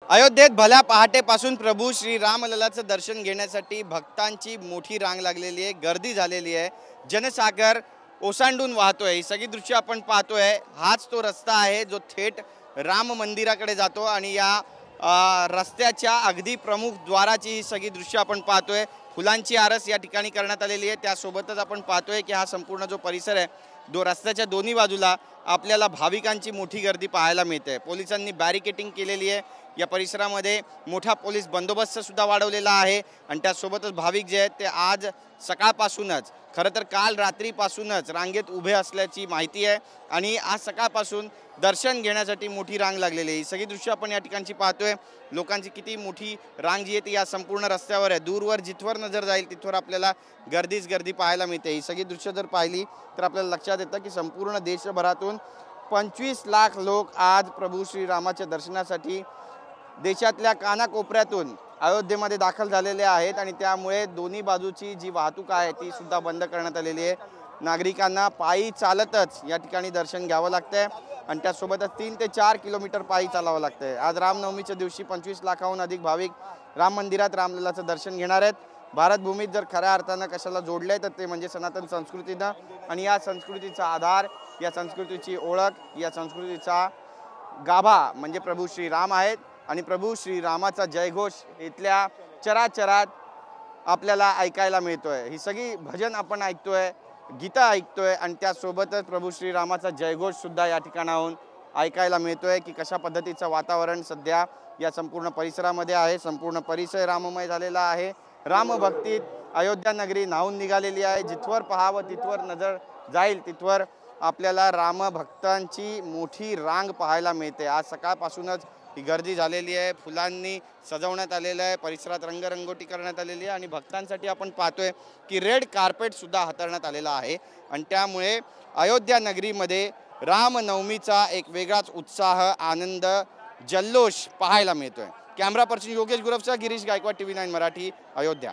अयोध्येत भल्या पहाटेपासून प्रभू श्री रामललाचं दर्शन घेण्यासाठी भक्तांची मोठी रांग लागलेली आहे, गर्दी झालेली आहे, जनसागर ओसांडून वाहतोय। ही सगळी दृश्य आपण पाहतोय। हाच तो रस्ता आहे जो थेट राम मंदिराकडे जातो आणि या रस्त्याच्या अगदी प्रमुख द्वाराची ही सगळी दृश्य आपण पाहतोय। फुलांची आरस या ठिकाणी करण्यात आलेली आहे। त्यासोबतच आपण पाहतोय की हा संपूर्ण जो परिसर आहे रस्त्याच्या दोन्ही बाजूला आपल्याला भाविकांची मोठी गर्दी पाहायला मिळते। पोलिसांनी बॅरिकेडिंग केलेली आहे। या परिसरामध्ये मोठा पोलीस बंदोबस्त सुद्धा वाढवलेला आहे आणि त्यासोबतच भाविक जे आहेत ते आज सकाळपासूनच, खरं तर काल रात्रीपासूनच रांगेत उभे असल्याची माहिती आहे आणि आज सकाळपासून दर्शन घेण्यासाठी मोठी रांग लागलेली आहे। सगळी दृश्य आपण या ठिकाणची पाहतोय। लोकांची किती मोठी रांग जी आहे ती या संपूर्ण रस्त्यावर आहे। दूरवर जिथवर नजर जाईल तिथवर आपल्याला गर्दीच गर्दी पाहायला मिळते। ही सगळी दृश्य जर पाहिली तर आपल्याला लक्षात येतं की संपूर्ण देशभरातून 25 लाख लोक आज प्रभू श्रीरामाच्या दर्शनासाठी देशातल्या कानाकोपऱ्यातून अयोध्येमध्ये दाखल झालेले आहेत आणि त्यामुळे दोन्ही बाजूची जी वाहतूक आहे ती सुद्धा बंद करण्यात आलेली आहे। नागरिकांना पायी चालतच या ठिकाणी दर्शन घ्यावं लागतंय आणि त्यासोबतच 3 ते 4 किलोमीटर पायी चालावं लागतंय। आज रामनवमीच्या दिवशी 25 लाखाहून अधिक भाविक राम मंदिरात रामललाचं दर्शन घेणार आहेत। भारतभूमीत जर खऱ्या अर्थानं कशाला जोडलंय तर ते म्हणजे सनातन संस्कृतीनं आणि या संस्कृतीचा आधार, या संस्कृतीची ओळख, या संस्कृतीचा गाभा म्हणजे प्रभू श्रीराम आहेत आणि प्रभू श्रीरामाचा जयघोष इथल्या चराचरात आपल्याला ऐकायला मिळतोय। ही सगळी भजन आपण ऐकतोय, गीतं ऐकतोय आणि त्यासोबतच प्रभू श्रीरामाचा जयघोष सुद्धा या ठिकाणाहून ऐकायला मिळतोय की कशा पद्धतीचं वातावरण सध्या या संपूर्ण परिसरामध्ये आहे। संपूर्ण परिसर राममय झालेला आहे। रामभक्तीत अयोध्या नगरी न्हाऊन निघालेली आहे। जिथवर पाहावं तिथवर नजर जाईल तिथवर आपल्याला रामभक्तांची मोठी रांग पाहायला मिळते। आज सकाळपासूनच ही गर्दी झालेली आहे। फुलांनी सजवण्यात आलेलं आहे, परिसरात रंगरंगोटी करण्यात आलेली आहे आणि भक्तांसाठी आपण पाहतोय की रेड कार्पेट सुद्धा हातरण्यात आलेला आहे आणि त्यामुळे अयोध्या नगरीमध्ये रामनवमीचा एक वेगळाच उत्साह, आनंद, जल्लोष पाहायला मिळतोय। कॅमेरा पर्सन योगेश गुरवचा गिरीश गायकवाड, TV9 मराठी, अयोध्या।